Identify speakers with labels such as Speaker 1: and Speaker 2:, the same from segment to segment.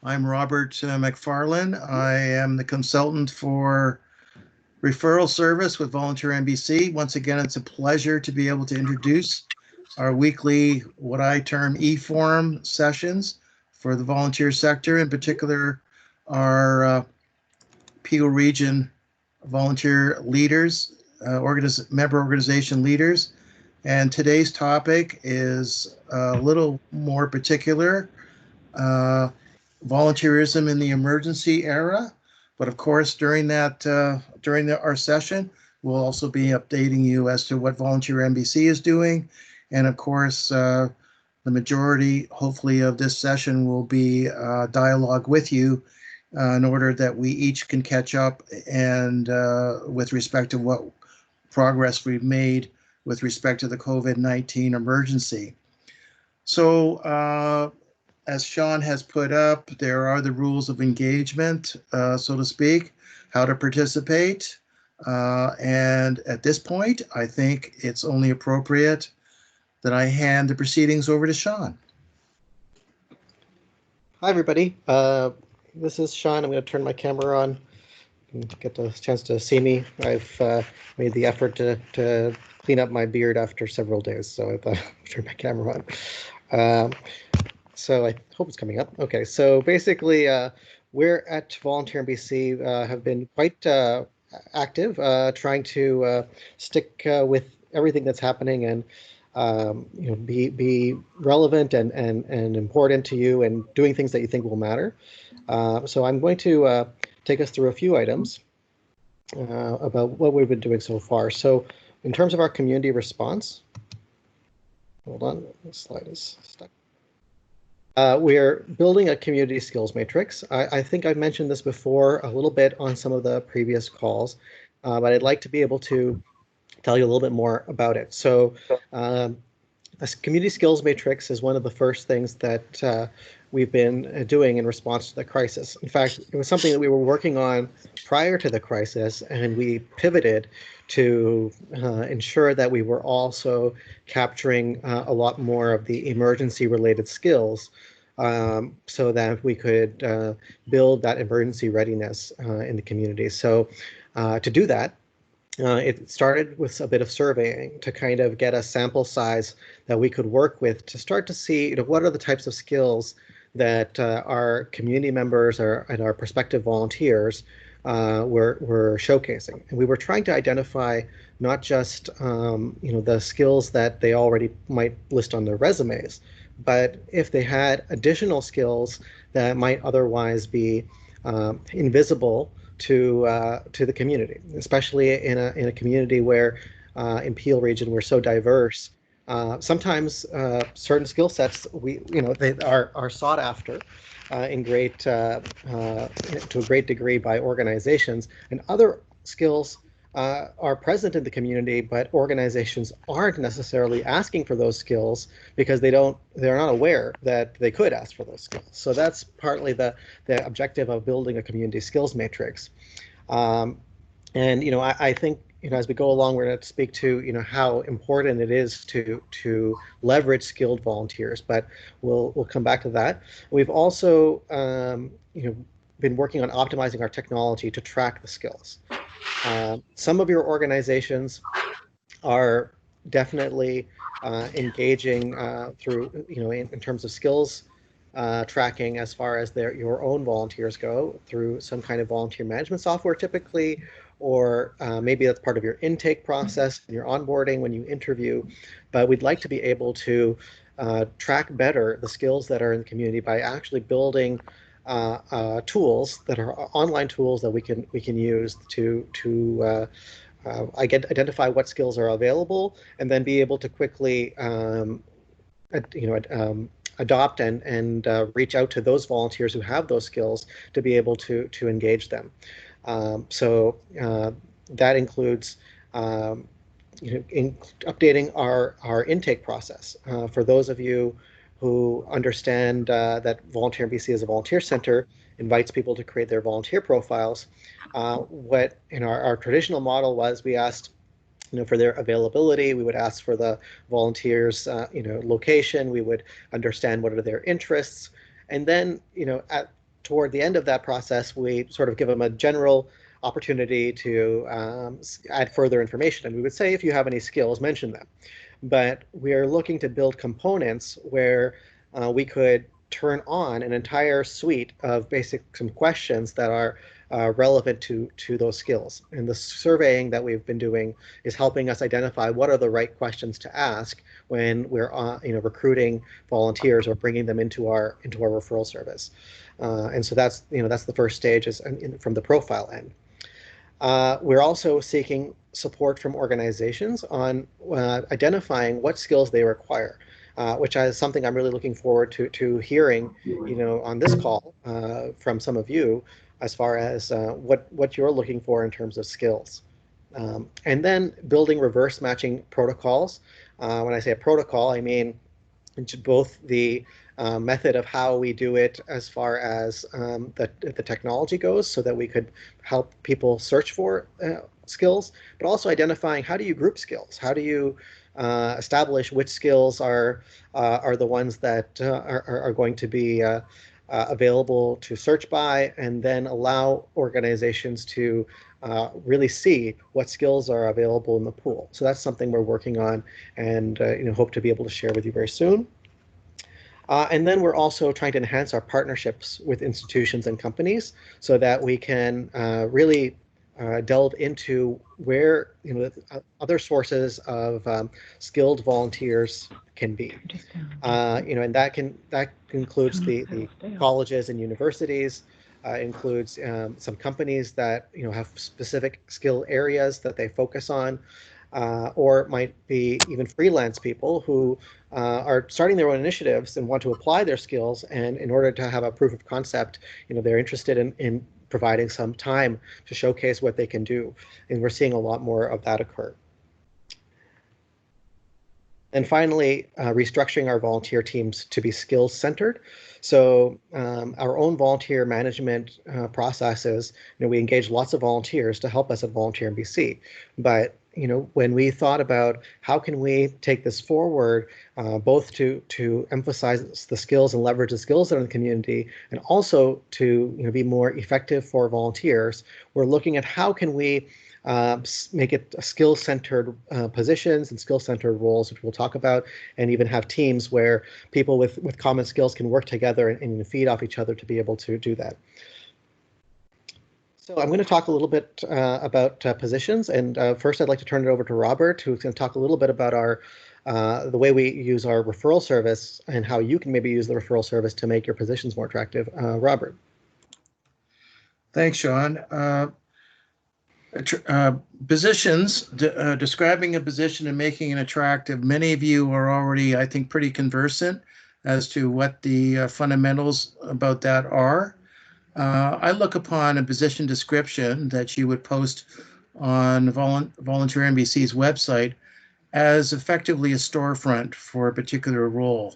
Speaker 1: I'm Robert McFarlane. I am the consultant for referral service with Volunteer NBC. Once again, it's a pleasure to be able to introduce our weekly, what I term e-forum sessions for the volunteer sector, in particular, our Peel Region volunteer leaders, member organization leaders. And today's topic is a little more particular, uh, volunteerism in the emergency era. But of course, during our session, we'll also be updating you as to what Volunteer NBC is doing. And of course, the majority, hopefully, of this session will be dialogue with you in order that we each can catch up and with respect to what progress we've made with respect to the COVID-19 emergency. So, as Sean has put up, there are the rules of engagement, so to speak, how to participate. And at this point, I think it's only appropriate that I hand the proceedings over to Sean.
Speaker 2: Hi, everybody. This is Sean. I'm going to turn my camera on and get the chance to see me. I've made the effort to clean up my beard after several days, so I thought I'd turn my camera on. So I hope it's coming up. Okay, so basically, we're at Volunteer NBC have been quite active, trying to stick with everything that's happening and be relevant and important to you and doing things that you think will matter. So I'm going to take us through a few items about what we've been doing so far. So in terms of our community response, hold on, this slide is stuck. We're building a community skills matrix. I think I've mentioned this before a little bit on some of the previous calls, but I'd like to be able to tell you a little bit more about it. So a community skills matrix is one of the first things that we've been doing in response to the crisis. In fact, it was something that we were working on prior to the crisis, and we pivoted to ensure that we were also capturing a lot more of the emergency-related skills so that we could build that emergency readiness in the community. So to do that, it started with a bit of surveying to kind of get a sample size that we could work with to start to see, what are the types of skills that our community members and our prospective volunteers were showcasing. And we were trying to identify not just the skills that they already might list on their resumes, but if they had additional skills that might otherwise be invisible to the community, especially in a community where in Peel Region we're so diverse. Sometimes certain skill sets they are sought after in to a great degree by organizations, and other skills are present in the community, but organizations aren't necessarily asking for those skills because they're not aware that they could ask for those skills. So that's partly the objective of building a community skills matrix. And I think as we go along, we're going to speak to how important it is to leverage skilled volunteers, but we'll come back to that. We've also been working on optimizing our technology to track the skills. Some of your organizations are definitely engaging through in terms of skills tracking as far as your own volunteers go through some kind of volunteer management software typically, or maybe that's part of your intake process and your onboarding when you interview. But we'd like to be able to track better the skills that are in the community by actually building tools that are online tools that we can use to identify what skills are available, and then be able to quickly adopt and reach out to those volunteers who have those skills to be able to engage them. So that includes updating our intake process. For those of you who understand that Volunteer NBC is a volunteer center, invites people to create their volunteer profiles. What in our traditional model was, we asked for their availability, we would ask for the volunteers location, we would understand what are their interests, and then toward the end of that process, we sort of give them a general opportunity to add further information. And we would say, if you have any skills, mention them. But we are looking to build components where we could turn on an entire suite of some questions that are relevant to those skills. And the surveying that we've been doing is helping us identify what are the right questions to ask when we're recruiting volunteers or bringing them into our referral service. And so that's the first stage, is from the profile end. We're also seeking support from organizations on identifying what skills they require, which is something I'm really looking forward to hearing, on this call from some of you, as far as what you're looking for in terms of skills. And then building reverse matching protocols. When I say a protocol, I mean both the method of how we do it as far as the technology goes, so that we could help people search for skills, but also identifying, how do you group skills? How do you establish which skills are the ones that are going to be available to search by, and then allow organizations to really see what skills are available in the pool. So that's something we're working on, and hope to be able to share with you very soon. And then we're also trying to enhance our partnerships with institutions and companies, so that we can really delve into where other sources of skilled volunteers can be. And that includes the colleges and universities. Includes some companies that have specific skill areas that they focus on. Or it might be even freelance people who are starting their own initiatives and want to apply their skills, and in order to have a proof of concept, they're interested in providing some time to showcase what they can do. And we're seeing a lot more of that occur. And finally, restructuring our volunteer teams to be skills centered. So our own volunteer management processes, we engage lots of volunteers to help us at Volunteer NBC. But when we thought about how can we take this forward, both to emphasize the skills and leverage the skills that are in the community, and also to be more effective for volunteers, we're looking at how can we make it skill-centered positions and skill-centered roles, which we'll talk about, and even have teams where people with common skills can work together and feed off each other to be able to do that. So I'm going to talk a little bit about positions, and first I'd like to turn it over to Robert, who's going to talk a little bit about the way we use our referral service and how you can maybe use the referral service to make your positions more attractive. Robert.
Speaker 1: Thanks, Sean. Positions, describing a position and making it attractive. Many of you are already, I think, pretty conversant as to what the fundamentals about that are. I look upon a position description that you would post on Volunteer NBC's website as effectively a storefront for a particular role.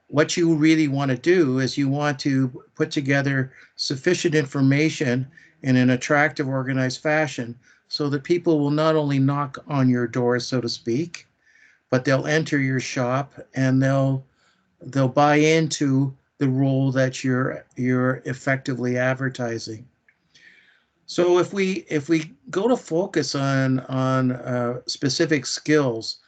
Speaker 1: What you really want to do is you want to put together sufficient information in an attractive, organized fashion so that people will not only knock on your door, so to speak, but they'll enter your shop and they'll buy into the role that you're effectively advertising. So if we go to focus on specific skills,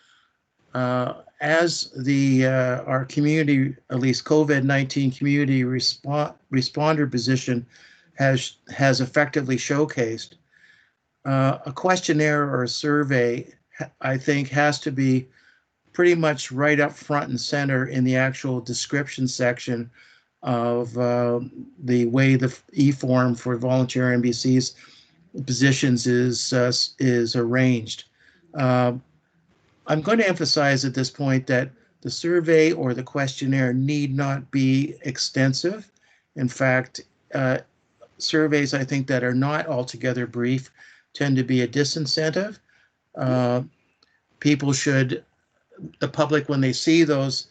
Speaker 1: as our community, at least COVID-19 community responder position has effectively showcased, a questionnaire or a survey, I think, has to be pretty much right up front and center in the actual description section of the way the e-form for Volunteer NBC's positions is arranged. I'm going to emphasize at this point that the survey or the questionnaire need not be extensive. In fact, surveys, I think, that are not altogether brief tend to be a disincentive. People should, the public, when they see those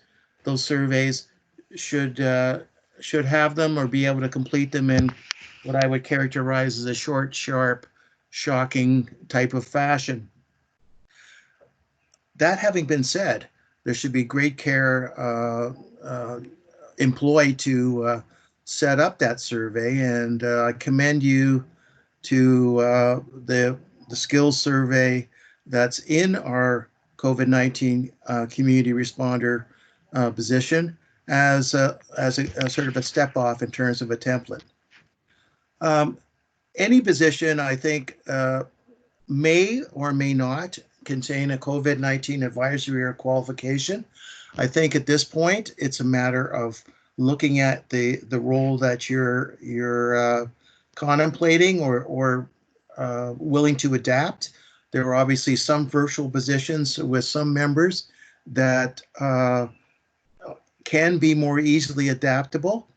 Speaker 1: surveys, should have them or be able to complete them in what I would characterize as a short, sharp, shocking type of fashion. That having been said, there should be great care employed to set up that survey, and I commend you to the skills survey that's in our COVID-19 community responder position as a sort of a step off in terms of a template. Um, any position, I think, may or may not contain a COVID-19 advisory or qualification. I think at this point, it's a matter of looking at the role that you're contemplating or willing to adapt. There are obviously some virtual positions with some members that can be more easily adaptable.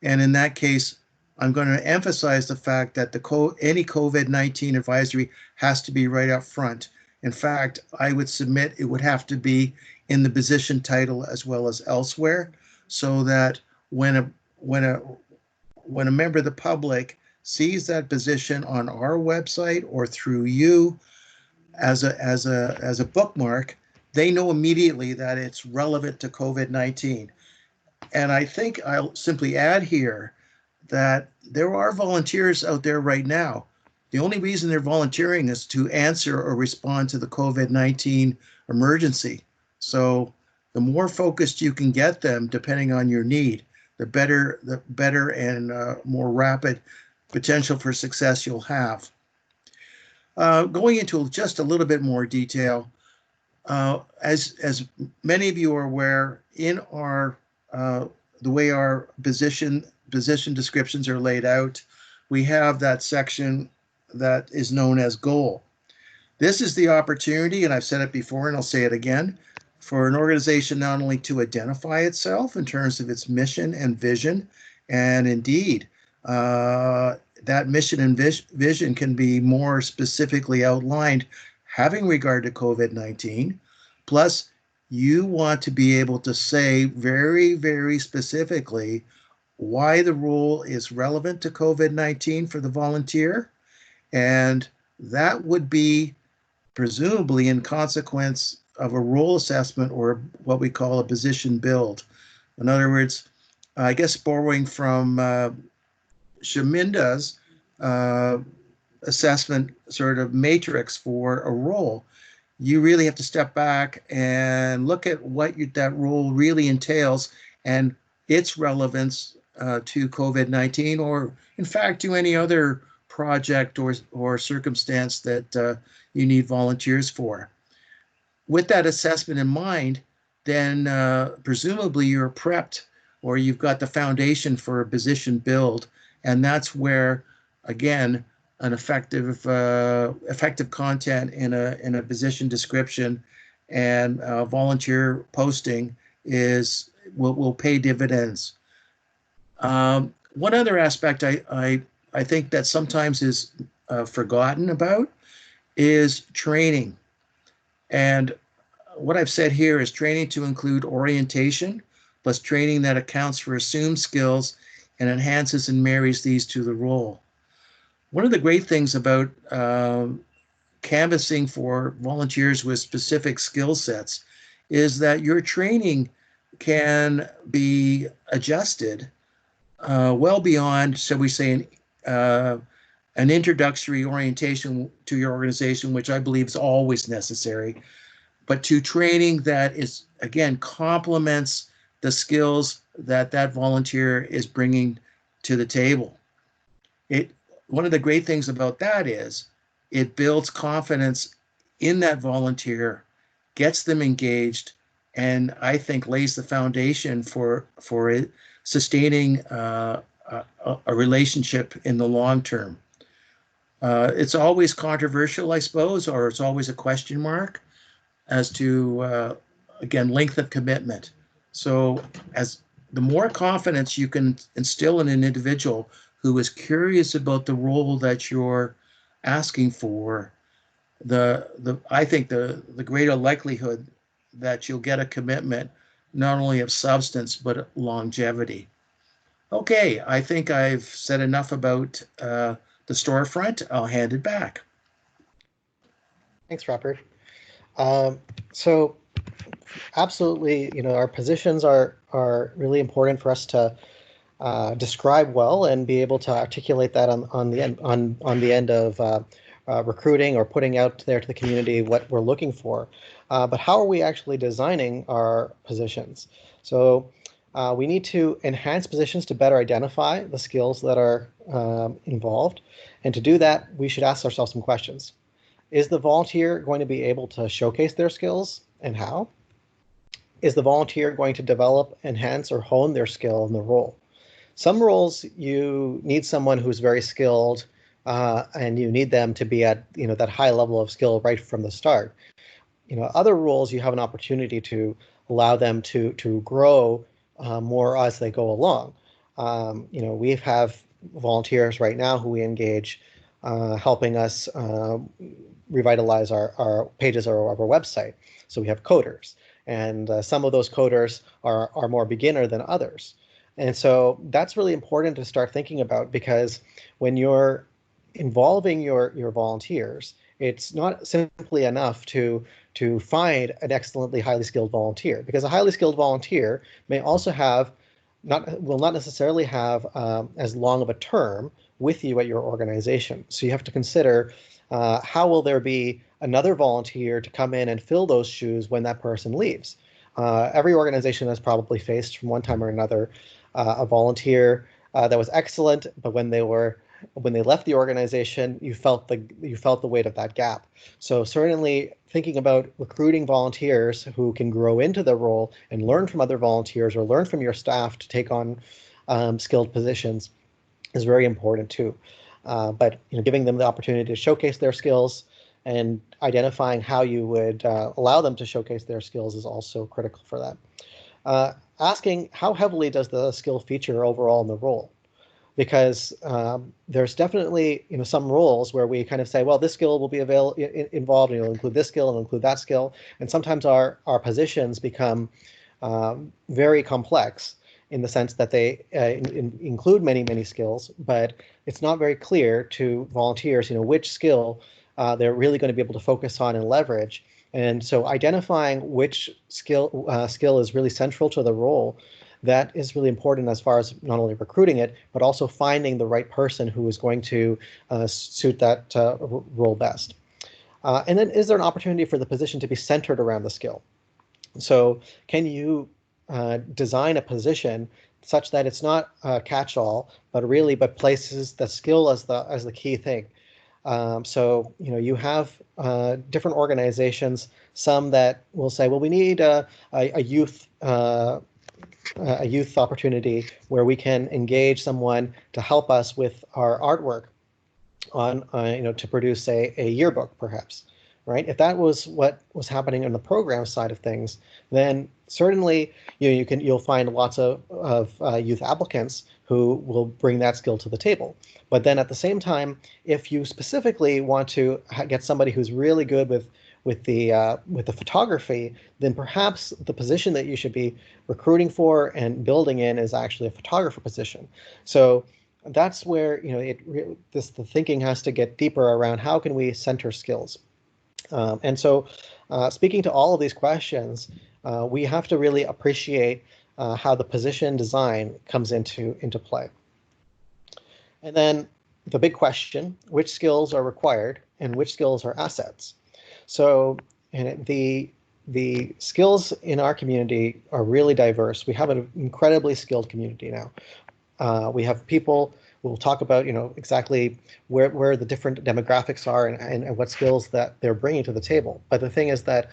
Speaker 1: And in that case, I'm going to emphasize the fact that any COVID-19 advisory has to be right up front. In fact, I would submit it would have to be in the position title as well as elsewhere, so that when a member of the public sees that position on our website or through you as a bookmark, they know immediately that it's relevant to COVID-19. And I think I'll simply add here that there are volunteers out there right now. The only reason they're volunteering is to answer or respond to the COVID-19 emergency. So the more focused you can get them, depending on your need, the better and more rapid potential for success you'll have. Going into just a little bit more detail, as many of you are aware, in our the way our position descriptions are laid out, we have that section that is known as goal. This is the opportunity, and I've said it before and I'll say it again, for an organization not only to identify itself in terms of its mission and vision, and indeed, that mission and vision can be more specifically outlined having regard to COVID-19. Plus, you want to be able to say very, very specifically why the role is relevant to COVID-19 for the volunteer. And that would be presumably in consequence of a role assessment or what we call a position build. In other words, I guess borrowing from Shaminda's assessment sort of matrix for a role, you really have to step back and look at what that role really entails and its relevance to COVID-19, or in fact to any other project or circumstance that you need volunteers for. With that assessment in mind, then presumably you're prepped or you've got the foundation for a position build, and that's where, again, an effective content in a position description and volunteer posting will pay dividends. One other aspect I think that sometimes is forgotten about is training. And what I've said here is training to include orientation, plus training that accounts for assumed skills and enhances and marries these to the role. One of the great things about canvassing for volunteers with specific skill sets is that your training can be adjusted well beyond, shall we say, an introductory orientation to your organization, which I believe is always necessary, but to training that is, again, complements the skills that volunteer is bringing to the table. One of the great things about that is it builds confidence in that volunteer, gets them engaged, and I think lays the foundation for it sustaining a relationship in the long term. It's always controversial, I suppose, or it's always a question mark as to, again, length of commitment. So as the more confidence you can instill in an individual who is curious about the role that you're asking for, I think the greater likelihood that you'll get a commitment, not only of substance, but longevity. Okay, I think I've said enough about the storefront. I'll hand it back.
Speaker 2: Thanks, Robert. So absolutely, our positions are really important for us to describe well and be able to articulate that on the end of recruiting or putting out there to the community what we're looking for. But how are we actually designing our positions? So we need to enhance positions to better identify the skills that are involved. And to do that, we should ask ourselves some questions. Is the volunteer going to be able to showcase their skills, and how? Is the volunteer going to develop, enhance, or hone their skill in the role? Some roles you need someone who's very skilled, and you need them to be at that high level of skill right from the start. Other roles you have an opportunity to allow them to grow more as they go along. We have volunteers right now who we engage, helping us revitalize our pages of our website. So we have coders, and some of those coders are more beginner than others. And so that's really important to start thinking about, because when you're involving your volunteers, it's not simply enough to find an excellently highly skilled volunteer, because a highly skilled volunteer may also will not necessarily have as long of a term with you at your organization. So you have to consider how will there be another volunteer to come in and fill those shoes when that person leaves. Every organization has probably faced, from one time or another, a volunteer that was excellent, but when they left the organization, you felt the weight of that gap. So certainly thinking about recruiting volunteers who can grow into the role and learn from other volunteers or learn from your staff to take on skilled positions is very important too. But giving them the opportunity to showcase their skills and identifying how you would allow them to showcase their skills is also critical for that. Asking how heavily does the skill feature overall in the role? Because there's definitely some roles where we kind of say, well, this skill will be involved, and it'll include this skill and include that skill, and sometimes our positions become very complex in the sense that they include many skills, but it's not very clear to volunteers which skill they're really going to be able to focus on and leverage. And so identifying which skill is really central to the role, that is really important as far as not only recruiting it, but also finding the right person who is going to suit that role best. And then, is there an opportunity for the position to be centered around the skill? So can you design a position such that it's not a catch-all, but places the skill as the key thing? So you have different organizations, some that will say, well, we need a youth opportunity where we can engage someone to help us with our artwork on to produce a yearbook, perhaps, right? If that was what was happening in the program side of things, then certainly you'll find lots of youth applicants who will bring that skill to the table. But then at the same time, if you specifically want to get somebody who's really good with the photography, then perhaps the position that you should be recruiting for and building in is actually a photographer position. So that's where the thinking has to get deeper around how can we center skills. And so speaking to all of these questions, we have to really appreciate how the position design comes into play. And then the big question, which skills are required and which skills are assets? So the skills in our community are really diverse. We have an incredibly skilled community now. We have people, we'll talk about exactly where the different demographics are and what skills that they're bringing to the table. But the thing is that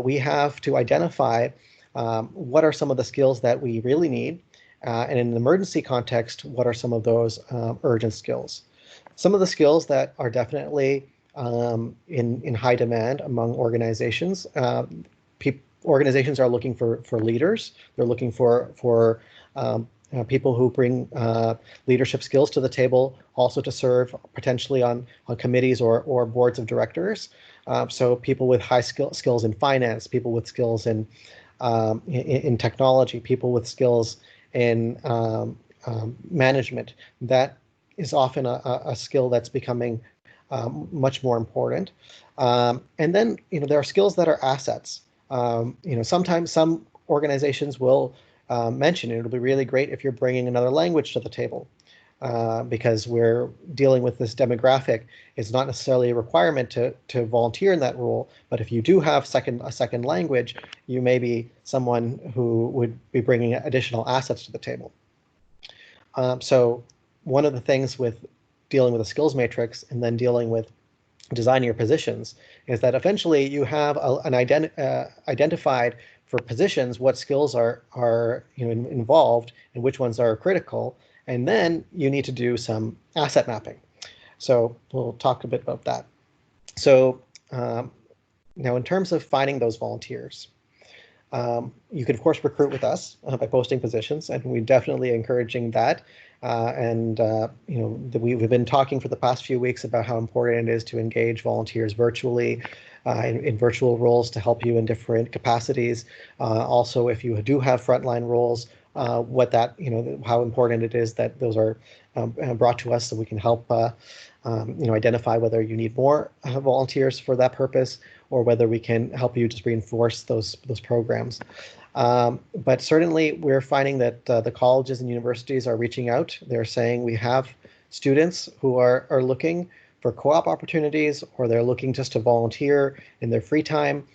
Speaker 2: we have to identify what are some of the skills that we really need, and in an emergency context, what are some of those urgent skills? Some of the skills that are definitely in high demand among organizations. Organizations are looking for leaders. They're looking for people who bring leadership skills to the table, also to serve potentially on committees or boards of directors. So people with high skills in finance, people with skills in technology, people with skills in management. That is often a skill that's becoming much more important. And then there are skills that are assets. Sometimes some organizations will mentioned, it'll be really great if you're bringing another language to the table. Because we're dealing with this demographic. It's not necessarily a requirement to volunteer in that role, but if you do have a second language, you may be someone who would be bringing additional assets to the table. So one of the things with dealing with a skills matrix and then dealing with designing your positions is that eventually you have identified for positions what skills are involved and which ones are critical. And then you need to do some asset mapping. So we'll talk a bit about that. So now in terms of finding those volunteers, you can of course recruit with us by posting positions, and we're definitely encouraging that. We've been talking for the past few weeks about how important it is to engage volunteers virtually in virtual roles to help you in different capacities. Also, if you do have frontline roles, how important it is that those are brought to us so we can help identify whether you need more volunteers for that purpose or whether we can help you just reinforce those programs. But certainly we're finding that the colleges and universities are reaching out. They're saying we have students who are looking for co-op opportunities, or they're looking just to volunteer in their free time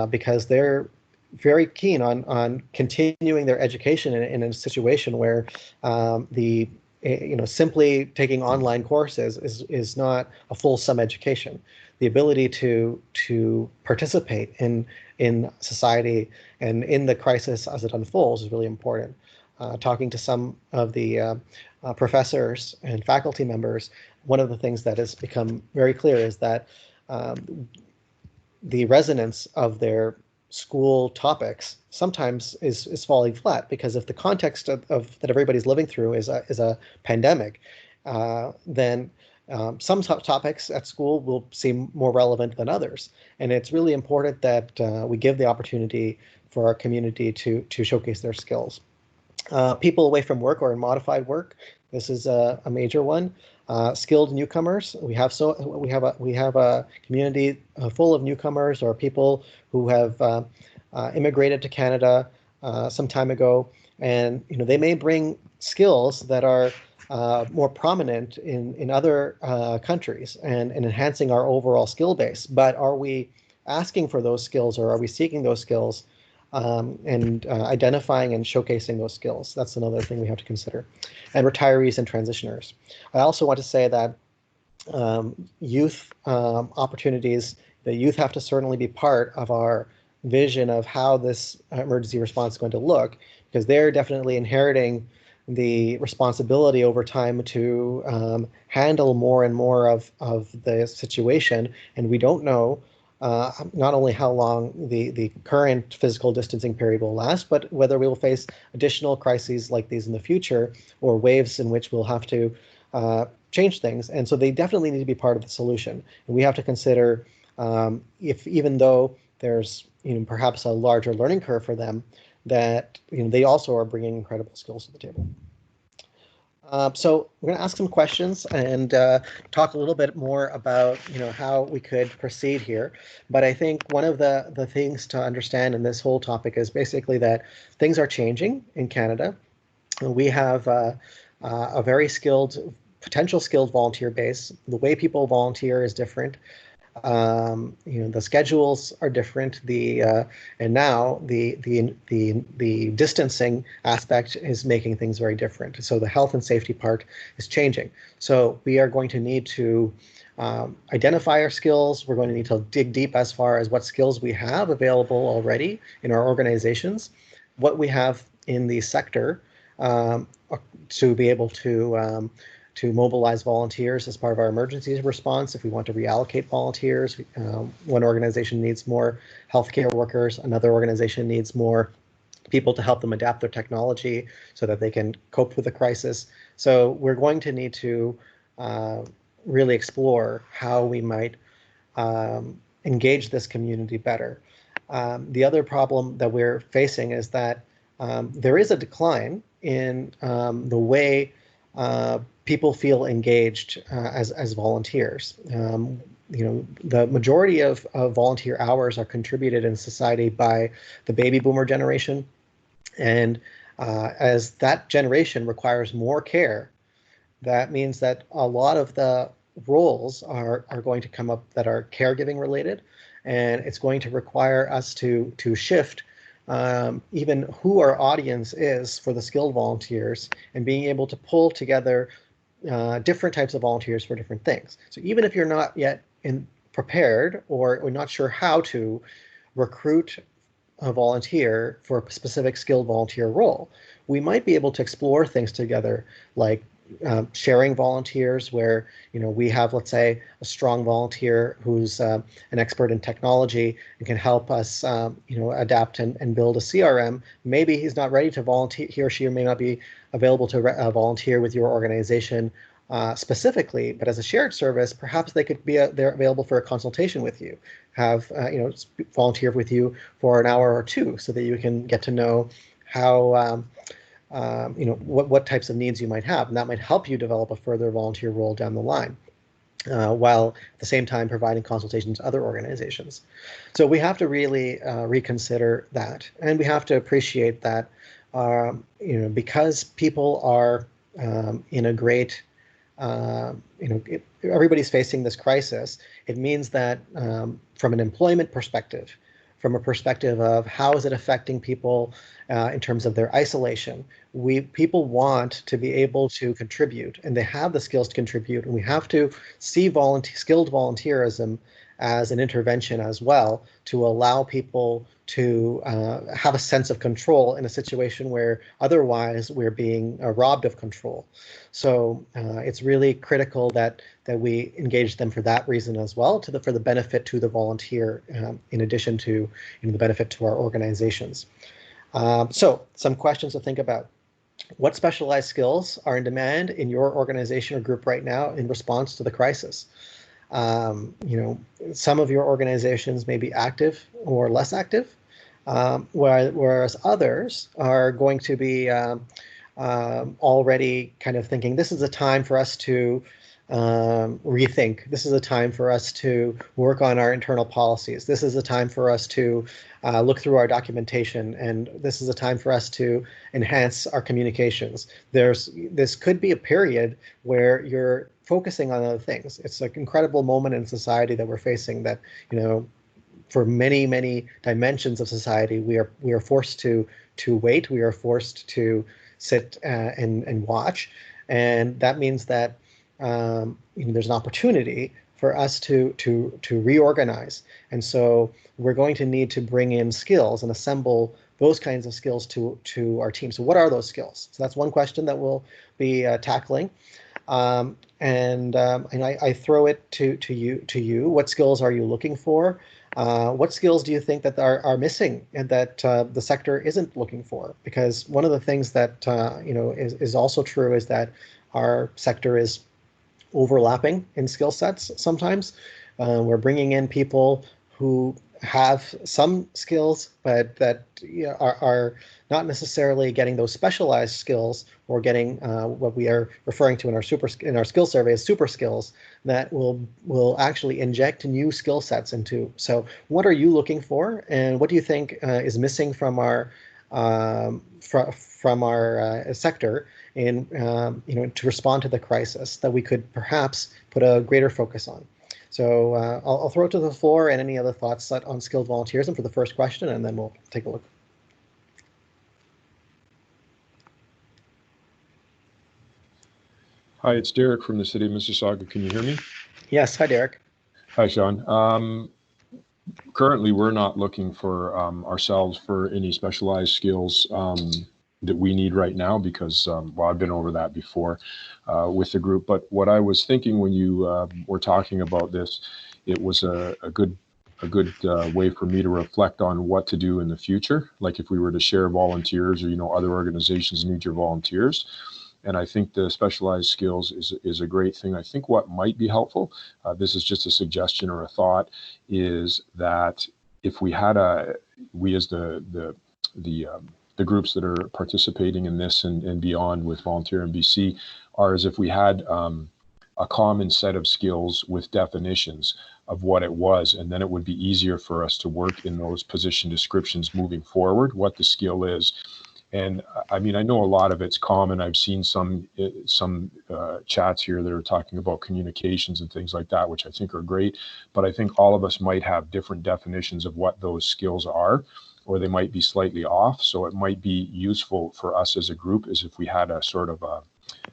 Speaker 2: because they're very keen on continuing their education in a situation where simply taking online courses is not a fulsome education. The ability to participate in society and in the crisis as it unfolds is really important. Talking to some of the professors and faculty members, one of the things that has become very clear is that the resonance of their school topics sometimes is falling flat, because if the context of that everybody's living through is a pandemic, then some topics at school will seem more relevant than others. And it's really important that we give the opportunity for our community to showcase their skills. People away from work or in modified work, this is a major one. Skilled newcomers. We have a community full of newcomers or people who have immigrated to Canada some time ago, and they may bring skills that are more prominent in other countries and enhancing our overall skill base. But are we asking for those skills, or are we seeking those skills and identifying and showcasing those skills? That's another thing we have to consider. And retirees and transitioners. I also want to say that youth opportunities, the youth have to certainly be part of our vision of how this emergency response is going to look, because they're definitely inheriting the responsibility over time to handle more and more of the situation. And we don't know not only how long the current physical distancing period will last, but whether we will face additional crises like these in the future, or waves in which we'll have to change things. And so they definitely need to be part of the solution. And we have to consider if, even though there's perhaps a larger learning curve for them, that they also are bringing incredible skills to the table. So we're going to ask some questions and talk a little bit more about how we could proceed here. But I think one of the things to understand in this whole topic is basically that things are changing in Canada. We have a very potential skilled volunteer base. The way people volunteer is different. The schedules are different. And now the distancing aspect is making things very different. So the health and safety part is changing. So we are going to need to identify our skills. We're going to need to dig deep as far as what skills we have available already in our organizations, what we have in the sector to be able to mobilize volunteers as part of our emergency response. If we want to reallocate volunteers, one organization needs more healthcare workers, another organization needs more people to help them adapt their technology so that they can cope with the crisis. So we're going to need to really explore how we might engage this community better. The other problem that we're facing is that there is a decline in the way people feel engaged as volunteers. The majority of volunteer hours are contributed in society by the baby boomer generation, and As that generation requires more care, that means that a lot of the roles are going to come up that are caregiving related, and it's going to require us to shift even who our audience is for the skilled volunteers, and being able to pull together different types of volunteers for different things. So even if you're not yet prepared or not sure how to recruit a volunteer for a specific skilled volunteer role, we might be able to explore things together, like sharing volunteers, where we have, let's say, a strong volunteer who's an expert in technology and can help us adapt and build a CRM. Maybe he's not ready to volunteer, he or she may not be available to volunteer with your organization specifically, but as a shared service, perhaps they could be they're available for a consultation with you, have volunteer with you for an hour or two, so that you can get to know how what types of needs you might have, and that might help you develop a further volunteer role down the line, while at the same time providing consultations to other organizations. So we have to really reconsider that, and we have to appreciate that because people are in a great everybody's facing this crisis. It means that from an employment perspective, from a perspective of how is it affecting people in terms of their isolation, people want to be able to contribute, and they have the skills to contribute, and we have to see skilled volunteerism as an intervention as well, to allow people to have a sense of control in a situation where otherwise we're being robbed of control. So it's really critical that we engage them for that reason as well, for the benefit to the volunteer, in addition to the benefit to our organizations. So some questions to think about. What specialized skills are in demand in your organization or group right now in response to the crisis? Some of your organizations may be active or less active, whereas others are going to be already kind of thinking, this is a time for us to rethink. This is a time for us to work on our internal policies. This is a time for us to look through our documentation, and this is a time for us to enhance our communications. This could be a period where you're focusing on other things. It's an incredible moment in society that we're facing, that for many, many dimensions of society, we are forced to wait. We are forced to sit and watch, and that means that there's an opportunity for us to reorganize. And so we're going to need to bring in skills and assemble those kinds of skills to our team. So what are those skills? So that's one question that we'll be tackling. And I throw it to you. What skills are you looking for? What skills do you think that are missing and that the sector isn't looking for? Because one of the things that is also true is that our sector is overlapping in skill sets sometimes. We're bringing in people who have some skills, but that are not necessarily getting those specialized skills, or getting what we are referring to in our skill survey as super skills, that will actually inject new skill sets into. So what are you looking for, and what do you think is missing from our sector in to respond to the crisis, that we could perhaps put a greater focus on? So I'll throw it to the floor, and any other thoughts on skilled volunteerism for the first question, and then we'll take a look.
Speaker 3: Hi, it's Derek from the city of Mississauga. Can you hear me?
Speaker 2: Yes. Hi, Derek.
Speaker 3: Hi, Sean. Currently, we're not looking for ourselves for any specialized skills that we need right now, because I've been over that before with the group. But what I was thinking when you were talking about this, it was a good way for me to reflect on what to do in the future. Like if we were to share volunteers, or other organizations need your volunteers. And I think the specialized skills is a great thing. I think what might be helpful, this is just a suggestion or a thought, is that if we had we as the groups that are participating in this and beyond with Volunteer BC, are as if we had a common set of skills with definitions of what it was, and then it would be easier for us to work in those position descriptions moving forward, what the skill is. And I mean, I know a lot of it's common. I've seen some chats here that are talking about communications and things like that, which I think are great. But I think all of us might have different definitions of what those skills are, or they might be slightly off. So it might be useful for us as a group is if we had a sort of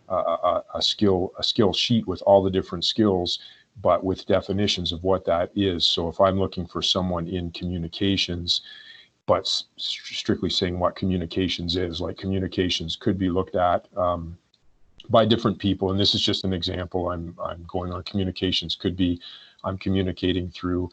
Speaker 3: a skill sheet with all the different skills, but with definitions of what that is. So if I'm looking for someone in communications, but strictly saying what communications is, like communications could be looked at by different people. And this is just an example. I'm going on. Communications could be I'm communicating through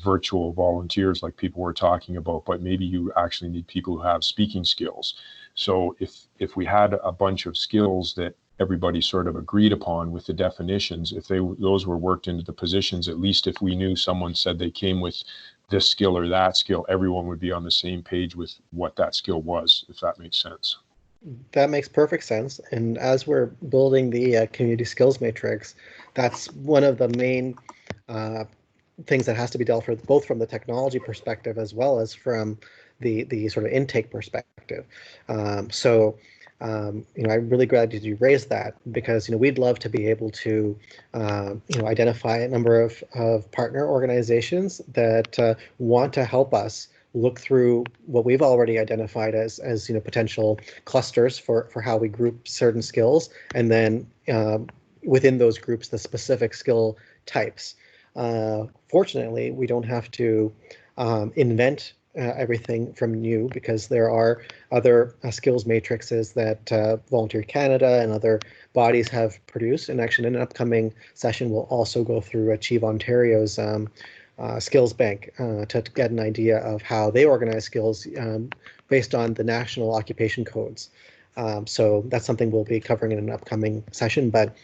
Speaker 3: virtual volunteers like people were talking about, but maybe you actually need people who have speaking skills. So if we had a bunch of skills that everybody sort of agreed upon with the definitions, if those were worked into the positions, at least if we knew someone said they came with this skill or that skill, everyone would be on the same page with what that skill was, if that makes sense.
Speaker 2: That makes perfect sense. And as we're building the community skills matrix, that's one of the main things that has to be dealt with, both from the technology perspective as well as from the sort of intake perspective. I'm really glad that you raised that, because we'd love to be able to identify a number of partner organizations that want to help us look through what we've already identified as potential clusters for how we group certain skills, and then within those groups the specific skill types. Fortunately, we don't have to invent everything from new, because there are other skills matrices that Volunteer Canada and other bodies have produced. And actually, in an upcoming session, we'll also go through Achieve Ontario's skills bank to get an idea of how they organize skills based on the national occupation codes. So that's something we'll be covering in an upcoming session. But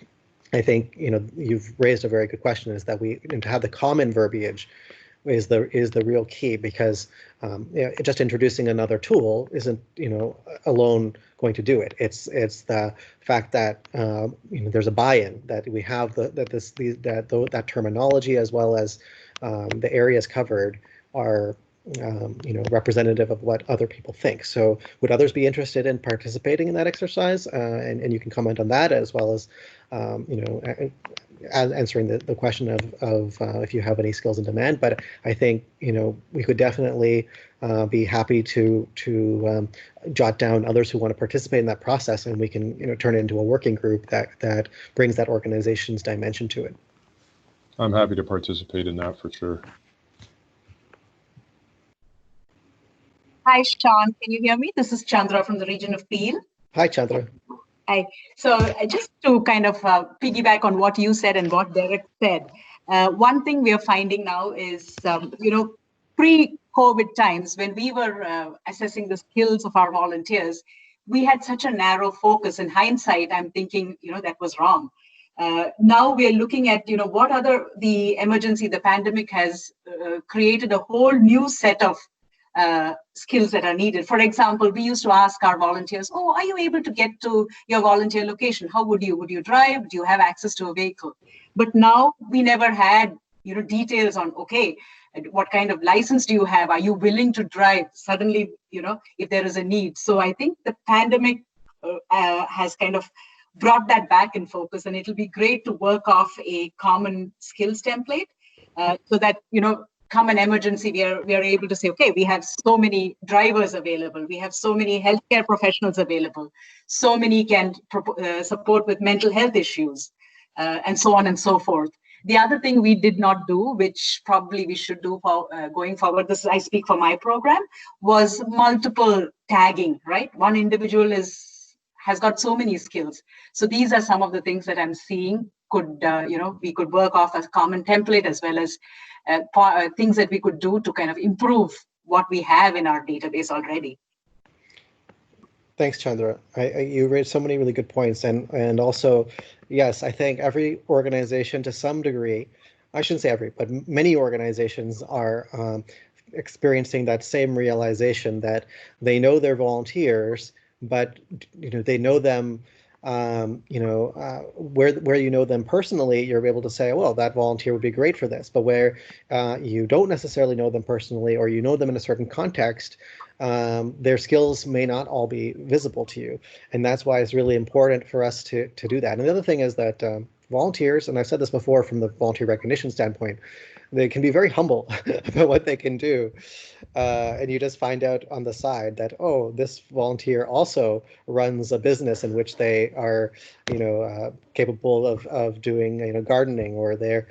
Speaker 2: I think you've raised a very good question, is that to have the common verbiage is the real key, because just introducing another tool isn't alone going to do it. It's the fact that there's a buy-in, that we have that terminology, as well as the areas covered are representative of what other people think. So would others be interested in participating in that exercise? And you can comment on that, as well as answering the question of if you have any skills in demand. But I think we could definitely be happy to jot down others who want to participate in that process, and we can turn it into a working group that brings that organization's dimension to it.
Speaker 3: I'm happy to participate in that for sure.
Speaker 4: Hi, Sean. Can you hear me? This is Chandra from the region of Peel.
Speaker 2: Hi, Chandra.
Speaker 4: Hi. So just to kind of piggyback on what you said and what Derek said, one thing we are finding now is, pre-COVID times, when we were assessing the skills of our volunteers, we had such a narrow focus. In hindsight, I'm thinking, that was wrong. Now we are looking at, what the emergency, the pandemic has created a whole new set of skills that are needed. For example, we used to ask our volunteers, are you able to get to your volunteer location? How would you drive? Do you have access to a vehicle? But now we never had, details on, okay, what kind of license do you have? Are you willing to drive suddenly, if there is a need? So I think the pandemic has kind of brought that back in focus, and it'll be great to work off a common skills template so that, come an emergency, we are able to say, okay, we have so many drivers available, we have so many healthcare professionals available, so many can support with mental health issues, and so on and so forth. The other thing we did not do, which probably we should do for going forward, this I speak for my program, was multiple tagging, right? One individual has got so many skills. So these are some of the things that I'm seeing we could work off as common template, as well as things that we could do to kind of improve what we have in our database already.
Speaker 2: Thanks, Chandra. You raised so many really good points, and also, yes, I think every organization to some degree, I shouldn't say every, but many organizations are experiencing that same realization that they know their volunteers, but they know them. Where you know them personally, you're able to say, well, that volunteer would be great for this. But where you don't necessarily know them personally, or you know them in a certain context, their skills may not all be visible to you. And that's why it's really important for us to do that. And the other thing is that volunteers, and I've said this before from the volunteer recognition standpoint, they can be very humble about what they can do. And you just find out on the side that, oh, this volunteer also runs a business in which they are, capable of doing, gardening, or they're,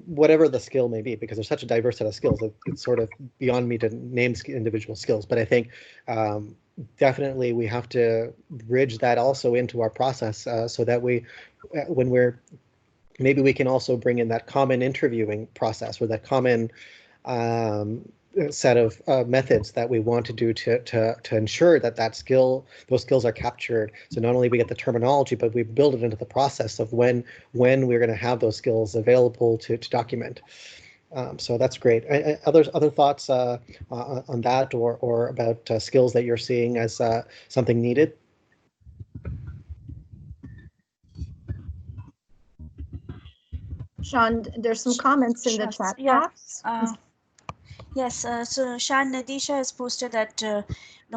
Speaker 2: whatever the skill may be, because there's such a diverse set of skills. It's sort of beyond me to name individual skills. But I think definitely we have to bridge that also into our process, so that maybe we can also bring in that common interviewing process, or that common set of methods that we want to do to ensure that those skills are captured. So not only we get the terminology, but we build it into the process of when we're going to have those skills available to document. So that's great. Other thoughts on that, or about skills that you're seeing as something needed?
Speaker 5: Sean, there's some comments in the chat box.
Speaker 6: Yes, so Shan Nadisha has posted that the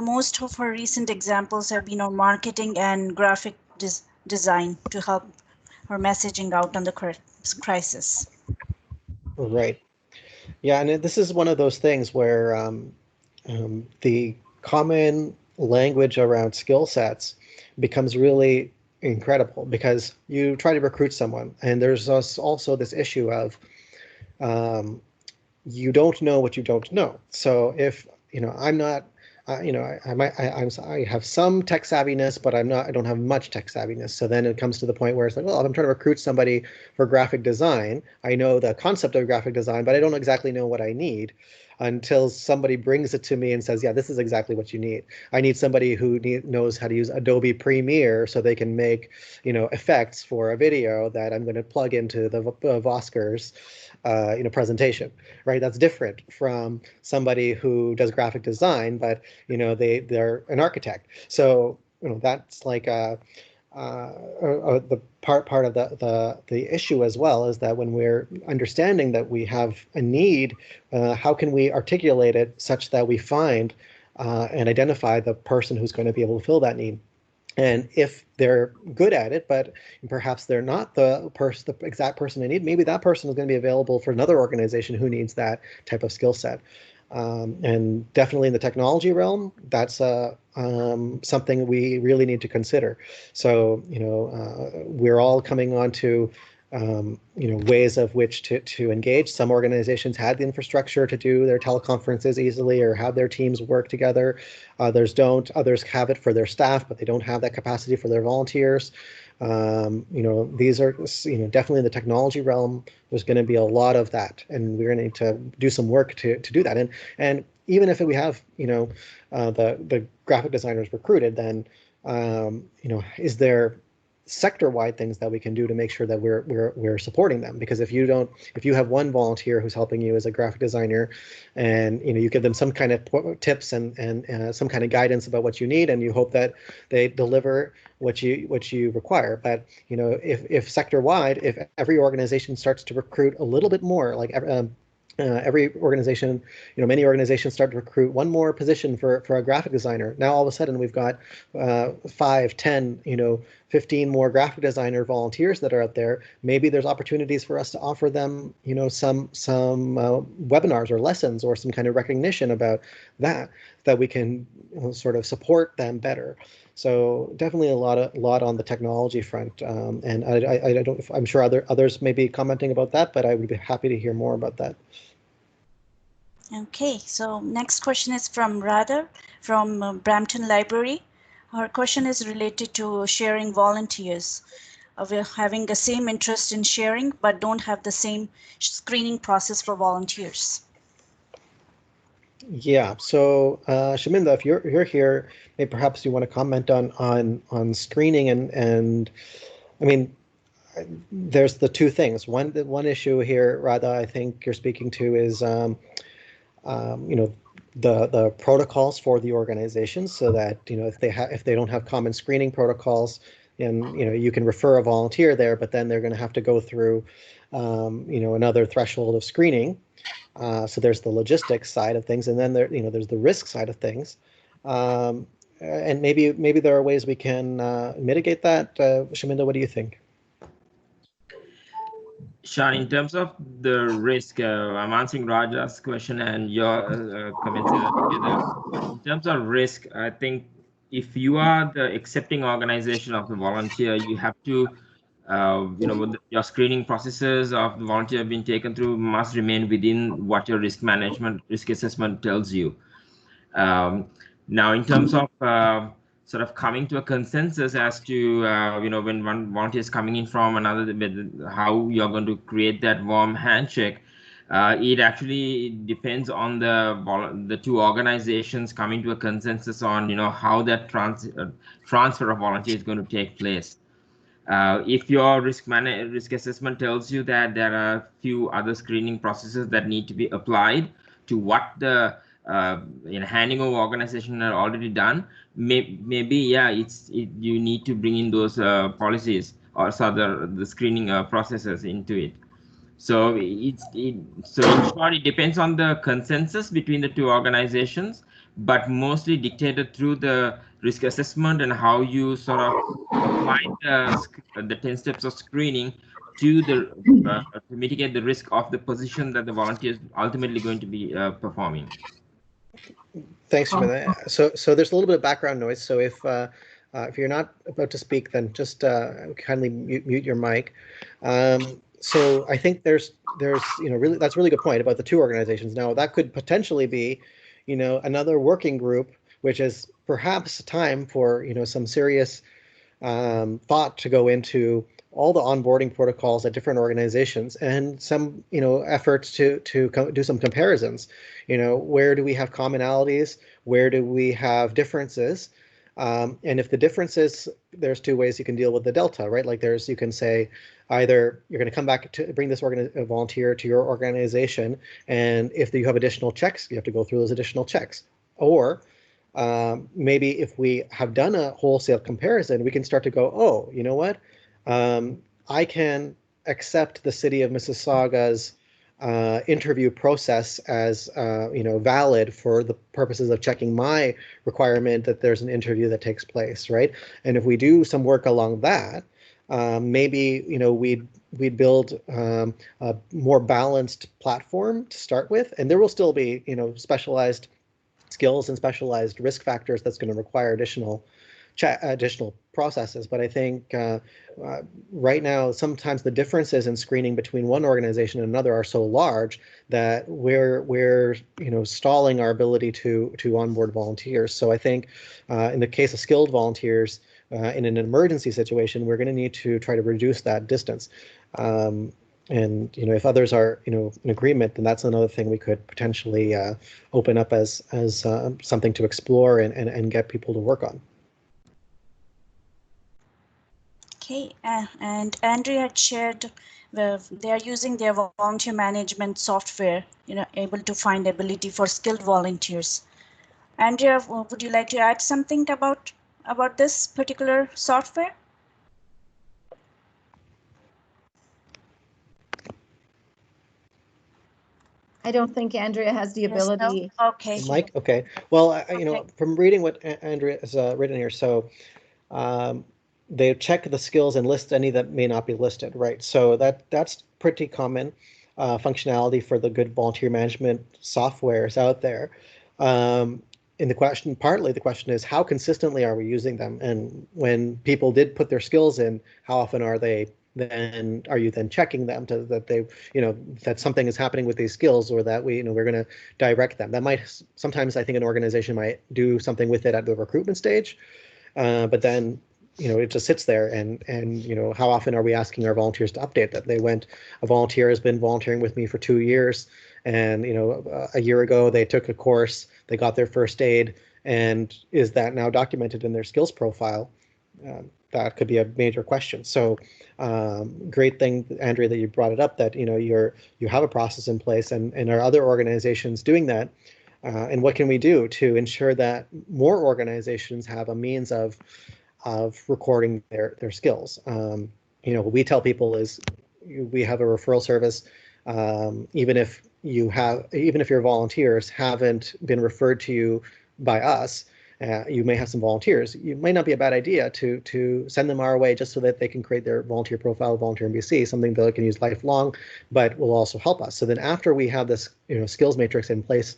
Speaker 6: most of her recent examples have been on marketing and graphic design to help her messaging out on the crisis.
Speaker 2: Right. Yeah, and this is one of those things where the common language around skill sets becomes really incredible, because you try to recruit someone, and there's also this issue of you don't know what you don't know. So if I'm not, I have some tech savviness, but I don't have much tech savviness. So then it comes to the point where it's like, well, if I'm trying to recruit somebody for graphic design, I know the concept of graphic design, but I don't exactly know what I need, until somebody brings it to me and says, yeah, this is exactly what you need. I need somebody who knows how to use Adobe Premiere so they can make, effects for a video that I'm going to plug into the Voskers, presentation, right? That's different from somebody who does graphic design, but, they're an architect. So, that's like the part of the issue as well, is that when we're understanding that we have a need, how can we articulate it such that we find and identify the person who's going to be able to fill that need? And if they're good at it, but perhaps they're not the exact person they need, maybe that person is going to be available for another organization who needs that type of skill set. And definitely in the technology realm, that's something we really need to consider. So, we're all coming on to ways of which to engage. Some organizations had the infrastructure to do their teleconferences easily, or have their teams work together. Others don't. Others have it for their staff, but they don't have that capacity for their volunteers. These are, definitely in the technology realm, there's going to be a lot of that, and we're going to need to do some work to do that. And even if we have, the graphic designers recruited, then, is there sector-wide things that we can do to make sure that we're supporting them? Because if you have one volunteer who's helping you as a graphic designer, and you give them some kind of tips and some kind of guidance about what you need, and you hope that they deliver what you require. But if sector-wide, if every organization starts to recruit a little bit more, like every organization, many organizations start to recruit one more position for a graphic designer. Now all of a sudden we've got 5, 10, 15 more graphic designer volunteers that are out there. Maybe there's opportunities for us to offer them, some webinars or lessons, or some kind of recognition about that we can sort of support them better. So definitely a lot on the technology front, and I'm sure others may be commenting about that, but I would be happy to hear more about that.
Speaker 6: Okay, so next question is from Radha from Brampton Library. Her question is related to sharing volunteers. We're having the same interest in sharing, but don't have the same screening process for volunteers.
Speaker 2: Yeah, so Shaminda, if you're here, maybe perhaps you want to comment on screening, and I mean, there's the two things. One issue here, Radha, I think you're speaking to, is the protocols for the organizations, so that if they don't have common screening protocols, and you can refer a volunteer there, but then they're going to have to go through another threshold of screening. So there's the logistics side of things, and then there's the risk side of things. And maybe there are ways we can mitigate that. Shaminda, what do you think?
Speaker 7: Sean, in terms of the risk, I'm answering Raja's question and your comments together. In terms of risk, I think if you are the accepting organization of the volunteer, you have to, your screening processes of the volunteer being taken through must remain within what your risk assessment tells you. Now, in terms of sort of coming to a consensus as to when one volunteer is coming in from another, how you're going to create that warm handshake, it actually depends on the two organizations coming to a consensus on how that transfer of volunteer is going to take place. If your risk assessment tells you that there are a few other screening processes that need to be applied to what the handing over organization are already done, maybe you need to bring in those policies or the screening processes into it. So so in short, it depends on the consensus between the two organizations, but mostly dictated through the risk assessment and how you sort of apply the 10 steps of screening to to mitigate the risk of the position that the volunteer is ultimately going to be performing.
Speaker 2: Thanks, Shaminda. So there's a little bit of background noise. So if you're not about to speak, then just kindly mute your mic. So I think there's really, that's a really good point about the two organizations. Now that could potentially be another working group, which is perhaps time for some serious thought to go into all the onboarding protocols at different organizations and some efforts to do some comparisons. Where do we have commonalities? Where do we have differences? And if the differences, there's two ways you can deal with the delta, right? Like you can say either you're going to come back to bring this volunteer to your organization, and if you have additional checks, you have to go through those additional checks. Or maybe if we have done a wholesale comparison, we can start to go, oh, you know what? I can accept the city of Mississauga's interview process as valid for the purposes of checking my requirement that there's an interview that takes place, right? And if we do some work along that, maybe we'd build a more balanced platform to start with, and there will still be specialized skills and specialized risk factors that's going to require additional processes. But I think right now, sometimes the differences in screening between one organization and another are so large that we're stalling our ability to onboard volunteers. So I think in the case of skilled volunteers, in an emergency situation, we're going to need to try to reduce that distance. And if others are in agreement, then that's another thing we could potentially open up as something to explore and get people to work on.
Speaker 6: Okay, and Andrea had shared they are using their volunteer management software, able to find ability for skilled volunteers. Andrea, would you like to add something about this particular software?
Speaker 5: I don't think Andrea has the ability.
Speaker 6: No? Okay.
Speaker 2: Mike, okay. Well, from reading what Andrea has written here, so they check the skills and list any that may not be listed, right? So that's pretty common functionality for the good volunteer management softwares out there. And partly the question is, how consistently are we using them? And when people did put their skills in, how often are you then checking them that they, that something is happening with these skills, or that we're going to direct them? That might, sometimes I think an organization might do something with it at the recruitment stage, but then it just sits there, and how often are we asking our volunteers to update that? A volunteer has been volunteering with me for 2 years, and a year ago they took a course, they got their first aid, and is that now documented in their skills profile? That could be a major question. So great thing, Andrea, that you brought it up, that you have a process in place, and are other organizations doing that? And what can we do to ensure that more organizations have a means of recording their skills? What we tell people is we have a referral service. Even if you have, even if your volunteers haven't been referred to you by us, you may have some volunteers. It might not be a bad idea to send them our way just so that they can create their volunteer profile, Volunteer NBC, something that they can use lifelong, but will also help us. So then after we have this skills matrix in place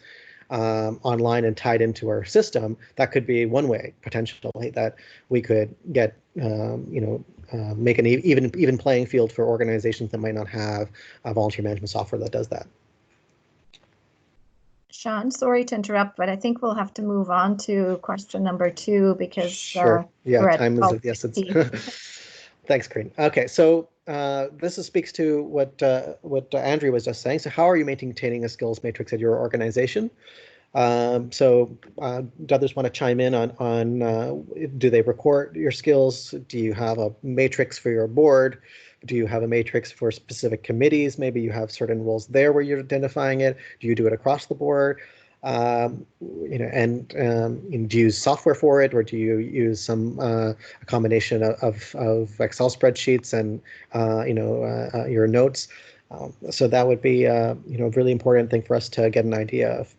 Speaker 2: online and tied into our system, that could be one way potentially that we could get make an even playing field for organizations that might not have a volunteer management software that does that.
Speaker 5: Sean, sorry to interrupt, but I think we'll have to move on to question number 2 because
Speaker 2: sure.
Speaker 5: we're at
Speaker 2: Time is of the essence. Thanks, Corinne. Okay, so this speaks to what Andrea was just saying. So how are you maintaining a skills matrix at your organization? So do others want to chime in on do they record your skills? Do you have a matrix for your board? Do you have a matrix for specific committees? Maybe you have certain roles there where you're identifying it. Do you do it across the board? And do you use software for it, or do you use some a combination of Excel spreadsheets and your notes? So that would be a really important thing for us to get an idea of.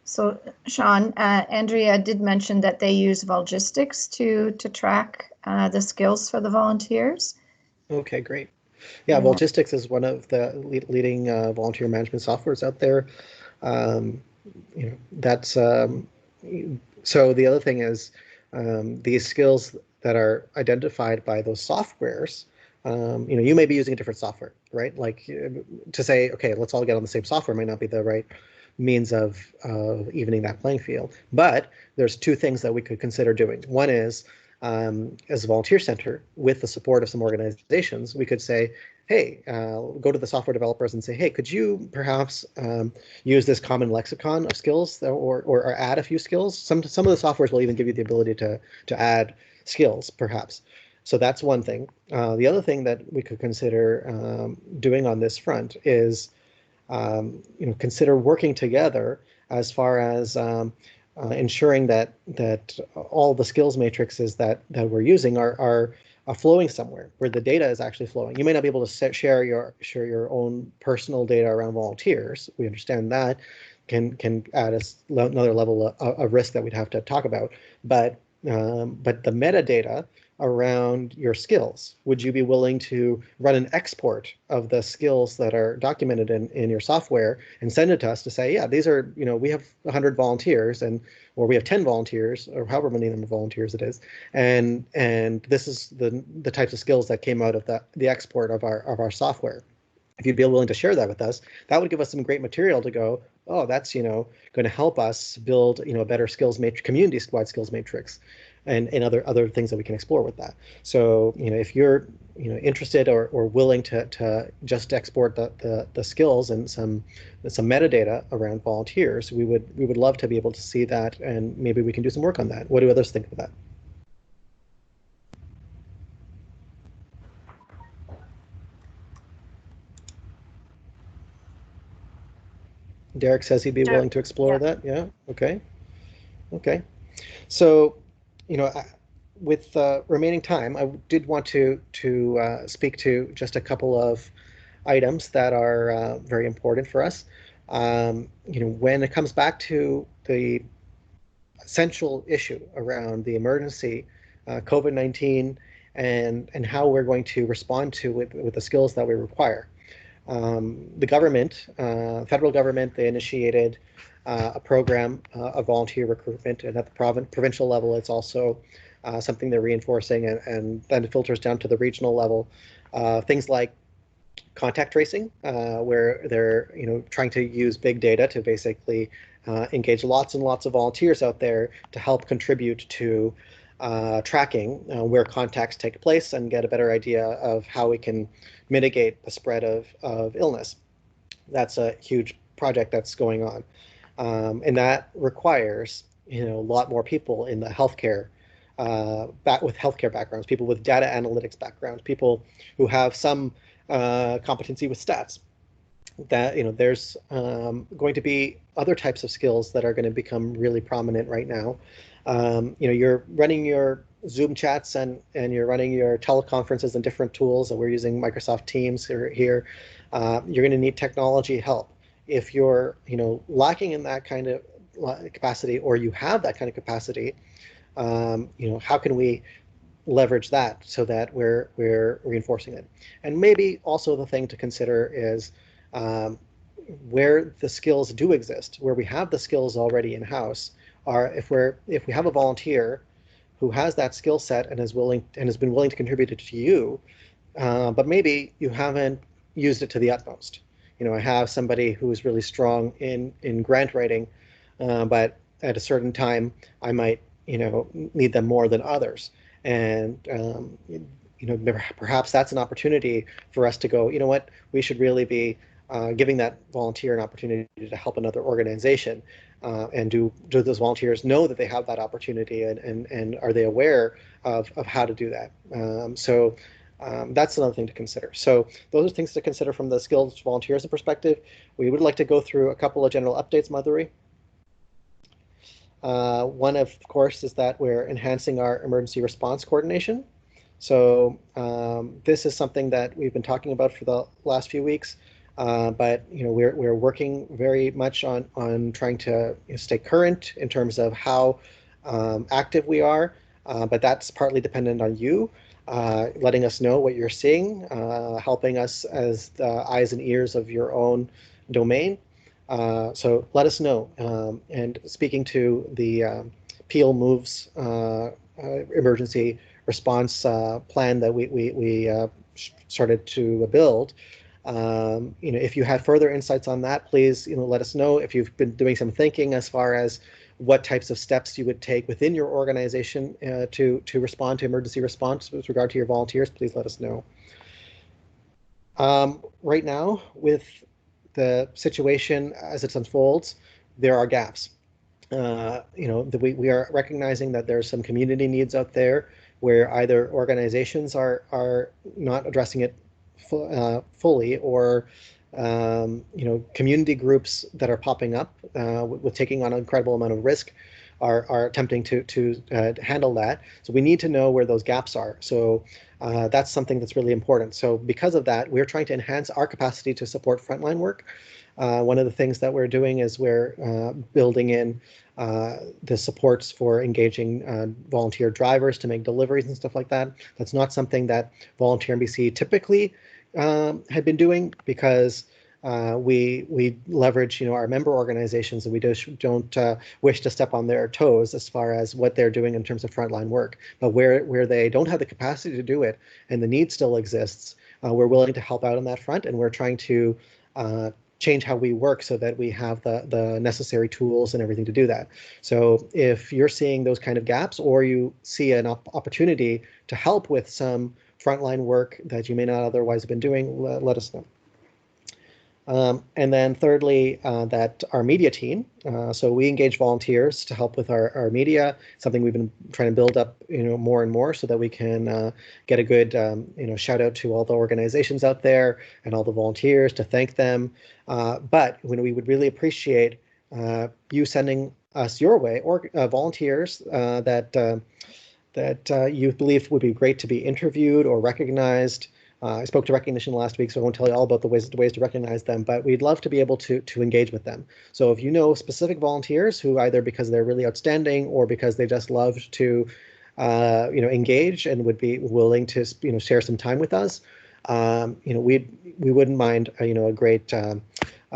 Speaker 5: So, Sean, Andrea did mention that they use Volgistics to track the skills for the volunteers.
Speaker 2: Okay, great. Yeah, Volgistics is one of the leading volunteer management softwares out there. That's so the other thing is these skills that are identified by those softwares. You may be using a different software, right? Like to say, okay, let's all get on the same software might not be the right means of evening that playing field. But there's two things that we could consider doing. One is, as a volunteer center, with the support of some organizations, we could say, hey, go to the software developers and say, hey, could you perhaps use this common lexicon of skills or add a few skills? Some of the softwares will even give you the ability to add skills, perhaps. So that's one thing. The other thing that we could consider doing on this front is consider working together as far as ensuring that all the skills matrices that we're using are flowing somewhere where the data is actually flowing. You may not be able to share your own personal data around volunteers. We understand that can add another level of risk that we'd have to talk about. But the metadata around your skills, would you be willing to run an export of the skills that are documented in your software and send it to us to say, yeah, these are, we have 100 volunteers or we have 10 volunteers or however many number of volunteers it is. And this is the types of skills that came out of the export of our software. If you'd be willing to share that with us, that would give us some great material to go, oh, that's, going to help us build, a better skills matrix, community-wide skills matrix, and other things that we can explore with that. So, if you're, interested or willing to just export the skills and some metadata around volunteers, we would love to be able to see that, and maybe we can do some work on that. What do others think of that? Derek says he'd be willing to explore that. Yeah. Okay. So, with remaining time, I did want to speak to just a couple of items that are very important for us. When it comes back to the essential issue around the emergency, COVID-19, and how we're going to respond to with the skills that we require. The government, federal government, they initiated a program of volunteer recruitment, and at the provincial level, it's also something they're reinforcing, and then it filters down to the regional level. Things like contact tracing, where they're trying to use big data to basically engage lots and lots of volunteers out there to help contribute to tracking where contacts take place and get a better idea of how we can mitigate the spread of illness. That's a huge project that's going on, and that requires a lot more people in the healthcare with healthcare backgrounds, people with data analytics backgrounds, people who have some competency with stats. that there's going to be other types of skills that are going to become really prominent right now. You're running your Zoom chats and you're running your teleconferences and different tools, and we're using Microsoft Teams here. You're going to need technology help. If you're lacking in that kind of capacity, or you have that kind of capacity, how can we leverage that so that we're reinforcing it? And maybe also the thing to consider is where the skills do exist, where we have the skills already in house, are if we have a volunteer who has that skill set and is willing and has been willing to contribute it to you, but maybe you haven't used it to the utmost. I have somebody who is really strong in grant writing, but at a certain time I might need them more than others, and perhaps that's an opportunity for us to go, what, we should really be giving that volunteer an opportunity to help another organization. And do those volunteers know that they have that opportunity, and are they aware of how to do that? That's another thing to consider. So those are things to consider from the skills volunteers perspective. We would like to go through a couple of general updates, Madhuri. One, of course, is that we're enhancing our emergency response coordination. So this is something that we've been talking about for the last few weeks. But we're working very much on trying to stay current in terms of how active we are. But that's partly dependent on you letting us know what you're seeing, helping us as the eyes and ears of your own domain. So let us know. And speaking to the Peel Moves emergency response plan that we started to build. If you have further insights on that, please let us know. If you've been doing some thinking as far as what types of steps you would take within your organization to respond to emergency response with regard to your volunteers, please let us know. Right now, with the situation as it unfolds, there are gaps. We are recognizing that there are some community needs out there where either organizations are not addressing it fully, or community groups that are popping up with taking on an incredible amount of risk are attempting to handle that. So we need to know where those gaps are. So that's something that's really important. So because of that, we're trying to enhance our capacity to support frontline work. One of the things that we're doing is we're building in the supports for engaging volunteer drivers to make deliveries and stuff like that. That's not something that Volunteer NBC typically had been doing, because we leverage our member organizations, and we don't wish to step on their toes as far as what they're doing in terms of frontline work. But where they don't have the capacity to do it and the need still exists, we're willing to help out on that front, and we're trying to change how we work so that we have the necessary tools and everything to do that. So if you're seeing those kind of gaps, or you see an opportunity to help with some frontline work that you may not otherwise have been doing, let us know. And then thirdly, that our media team, so we engage volunteers to help with our media, something we've been trying to build up more and more, so that we can get a good shout out to all the organizations out there and all the volunteers, to thank them. But when we would really appreciate you sending us your way, or volunteers that you believe would be great to be interviewed or recognized. I spoke to recognition last week, so I won't tell you all about the ways to recognize them, but we'd love to be able to engage with them. So if you know specific volunteers who, either because they're really outstanding or because they just love to engage and would be willing to share some time with us, we wouldn't mind a great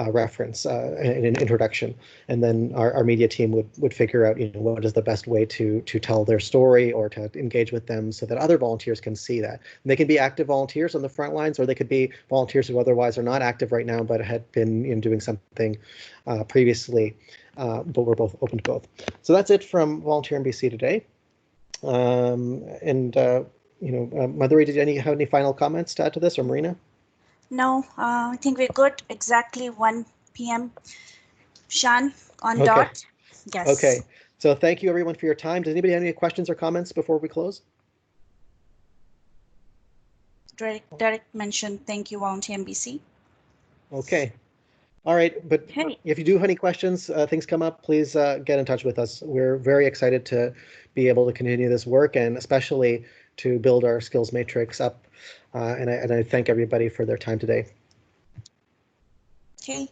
Speaker 2: reference and an introduction, and then our media team would figure out what is the best way to tell their story or to engage with them, so that other volunteers can see that. And they can be active volunteers on the front lines, or they could be volunteers who otherwise are not active right now but had been doing something previously. But we're both open to both. So that's it from Volunteer NBC today. Madhuri, did you have any final comments to add to this, or Marina?
Speaker 6: No, I think we're good. Exactly 1 p.m. Sean, on
Speaker 2: Okay.
Speaker 6: dot. Yes.
Speaker 2: Okay. So thank you everyone for your time. Does anybody have any questions or comments before we close?
Speaker 6: Derek mentioned thank you, Volunteer NBC.
Speaker 2: Okay. All right, but
Speaker 6: Hey.
Speaker 2: if you do have any questions, things come up, please get in touch with us. We're very excited to be able to continue this work, and especially to build our skills matrix up. And I thank everybody for their time today.
Speaker 6: Okay.